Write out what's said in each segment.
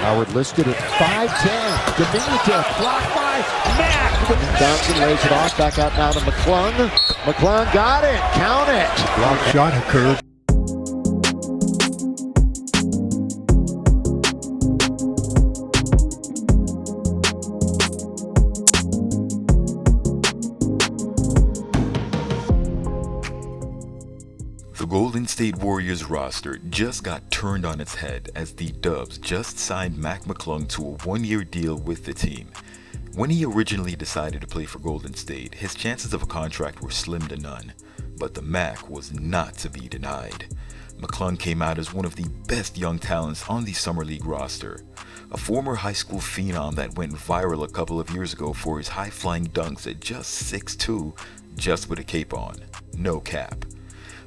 Howard listed at 5'10". Diminutive, blocked by Mack. Johnson lays it off, back out now to McClung. McClung got it, count it. Block shot occurred. The Golden State Warriors roster just got turned on its head as the Dubs just signed Mac McClung to a one-year deal with the team. When he originally decided to play for Golden State, his chances of a contract were slim to none, but the Mac was not to be denied. McClung came out as one of the best young talents on the Summer League roster. A former high school phenom that went viral a couple of years ago for his high-flying dunks at just 6'2", just with a cape on. No cap.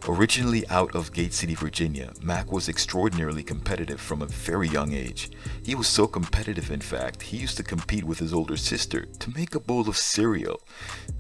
Originally out of Gate City, Virginia, Mac was extraordinarily competitive from a very young age. He was so competitive, in fact, he used to compete with his older sister to make a bowl of cereal.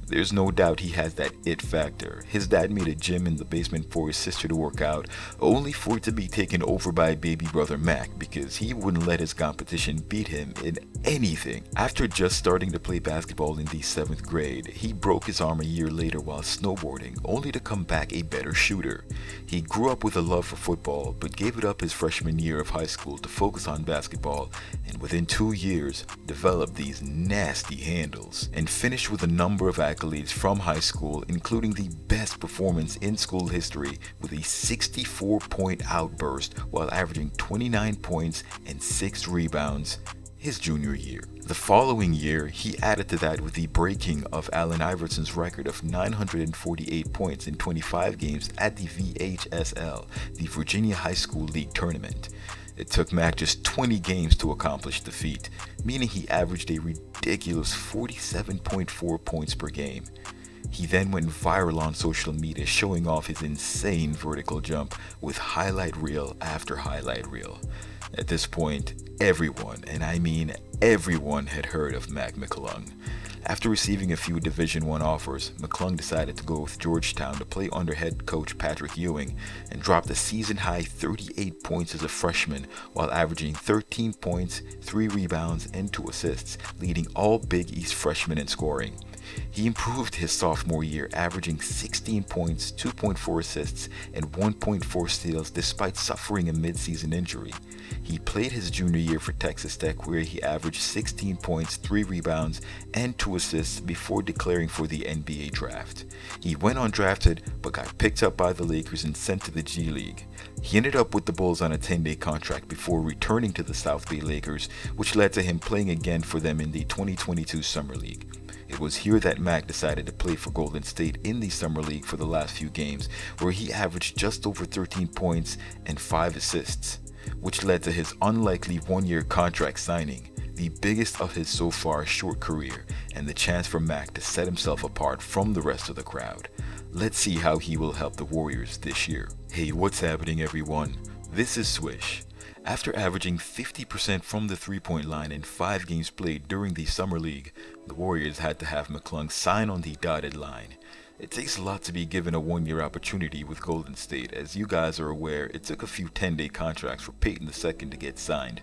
There's no doubt he has that it factor. His dad made a gym in the basement for his sister to work out, only for it to be taken over by baby brother Mac because he wouldn't let his competition beat him in anything. After just starting to play basketball in the 7th grade, he broke his arm a year later while snowboarding, only to come back a better shooter. He grew up with a love for football, but gave it up his freshman year of high school to focus on basketball, and within 2 years, developed these nasty handles, and finished with a number of accolades from high school, including the best performance in school history with a 64-point outburst while averaging 29 points and 6 rebounds his junior year. The following year, he added to that with the breaking of Allen Iverson's record of 948 points in 25 games at the VHSL, the Virginia High School League Tournament. It took Mac just 20 games to accomplish the feat, meaning he averaged a ridiculous 47.4 points per game. He then went viral on social media showing off his insane vertical jump with highlight reel after highlight reel. At this point, everyone, and I mean everyone, had heard of Mac McClung. After receiving a few Division I offers, McClung decided to go with Georgetown to play under head coach Patrick Ewing and dropped a season-high 38 points as a freshman while averaging 13 points, 3 rebounds, and 2 assists, leading all Big East freshmen in scoring. He improved his sophomore year, averaging 16 points, 2.4 assists, and 1.4 steals despite suffering a mid-season injury. He played his junior year for Texas Tech, where he averaged 16 points, 3 rebounds, and 2 assists before declaring for the NBA draft. He went undrafted but got picked up by the Lakers and sent to the G League. He ended up with the Bulls on a 10-day contract before returning to the South Bay Lakers, which led to him playing again for them in the 2022 Summer League. It was here that Mac decided to play for Golden State in the Summer League for the last few games, where he averaged just over 13 points and 5 assists, which led to his unlikely one-year contract signing, the biggest of his so far short career, and the chance for Mac to set himself apart from the rest of the crowd. Let's see how he will help the Warriors this year. Hey, what's happening, everyone? This is Swish. After averaging 50% from the three-point line in 5 games played during the Summer League, the Warriors had to have McClung sign on the dotted line. It takes a lot to be given a one-year opportunity with Golden State. As you guys are aware, it took a few 10-day contracts for Peyton II to get signed.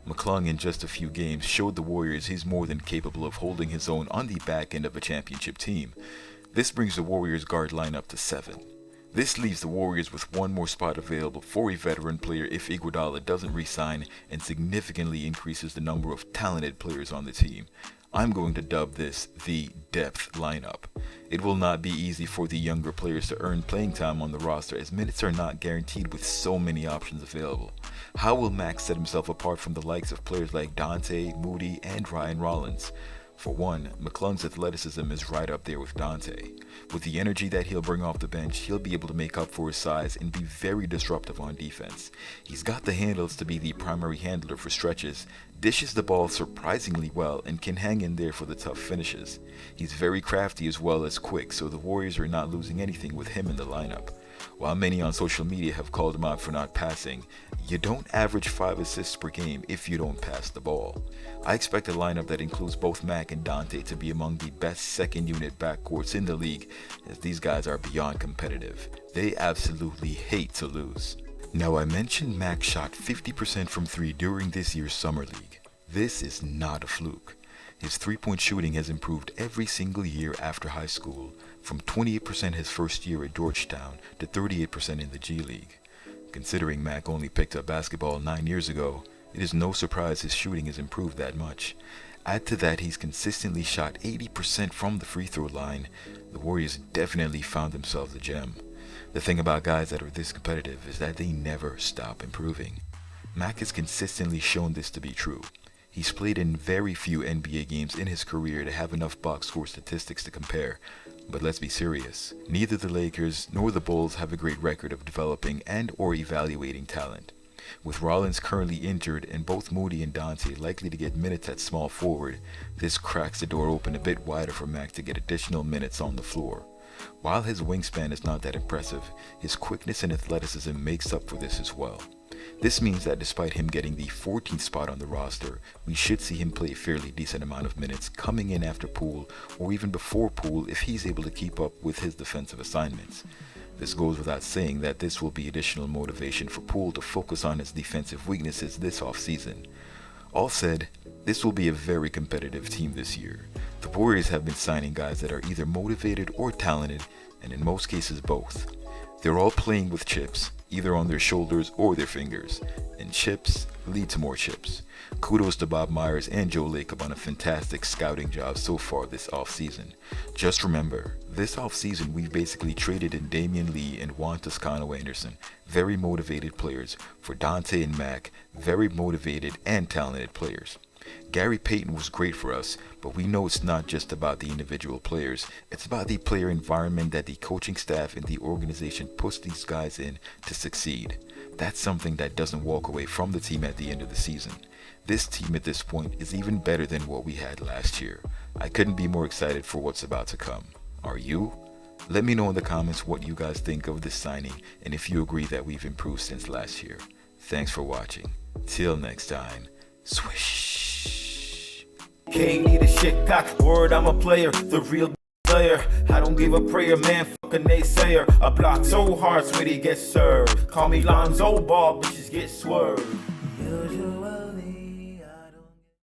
McClung in just a few games showed the Warriors he's more than capable of holding his own on the back end of a championship team. This brings the Warriors guard lineup to 7. This leaves the Warriors with one more spot available for a veteran player if Iguodala doesn't re-sign, and significantly increases the number of talented players on the team. I'm going to dub this the depth lineup. It will not be easy for the younger players to earn playing time on the roster, as minutes are not guaranteed with so many options available. How will Max set himself apart from the likes of players like Dante, Moody, and Ryan Rollins? For one, McClung's athleticism is right up there with Dante. With the energy that he'll bring off the bench, he'll be able to make up for his size and be very disruptive on defense. He's got the handles to be the primary handler for stretches, dishes the ball surprisingly well, and can hang in there for the tough finishes. He's very crafty as well as quick, so the Warriors are not losing anything with him in the lineup. While many on social media have called him out for not passing, you don't average 5 assists per game if you don't pass the ball. I expect a lineup that includes both Mac and Dante to be among the best second unit backcourts in the league, as these guys are beyond competitive. They absolutely hate to lose. Now, I mentioned Mac shot 50% from 3 during this year's Summer League. This is not a fluke. His three-point shooting has improved every single year after high school, from 28% his first year at Georgetown to 38% in the G League. Considering Mac only picked up basketball 9 years ago, it is no surprise his shooting has improved that much. Add to that he's consistently shot 80% from the free throw line. The Warriors definitely found themselves a gem. The thing about guys that are this competitive is that they never stop improving. Mac has consistently shown this to be true. He's played in very few NBA games in his career to have enough box score statistics to compare. But let's be serious, neither the Lakers nor the Bulls have a great record of developing and or evaluating talent. With Rollins currently injured and both Moody and Dante likely to get minutes at small forward, this cracks the door open a bit wider for Mac to get additional minutes on the floor. While his wingspan is not that impressive, his quickness and athleticism makes up for this as well. This means that despite him getting the 14th spot on the roster, we should see him play a fairly decent amount of minutes coming in after Poole or even before Poole if he's able to keep up with his defensive assignments. This goes without saying that this will be additional motivation for Poole to focus on his defensive weaknesses this offseason. All said, this will be a very competitive team this year. The Warriors have been signing guys that are either motivated or talented, and in most cases both. They're all playing with chips, either on their shoulders or their fingers, and chips lead to more chips. Kudos to Bob Myers and Joe Lacob on a fantastic scouting job so far this offseason. Just remember, this offseason we've basically traded in Damian Lee and Juan Toscano-Anderson, very motivated players, for Dante and Mac, very motivated and talented players. Gary Payton was great for us, but we know it's not just about the individual players, it's about the player environment that the coaching staff and the organization puts these guys in to succeed. That's something that doesn't walk away from the team at the end of the season. This team at this point is even better than what we had last year. I couldn't be more excited for what's about to come. Are you? Let me know in the comments what you guys think of this signing and if you agree that we've improved since last year. Thanks for watching. Till next time, swish. Can't need a shit cock, word I'm a player, the real player. I don't give a prayer, man, fuck a naysayer. I block so hard, sweetie get served. Call me Lonzo Ball, bitches get swerved.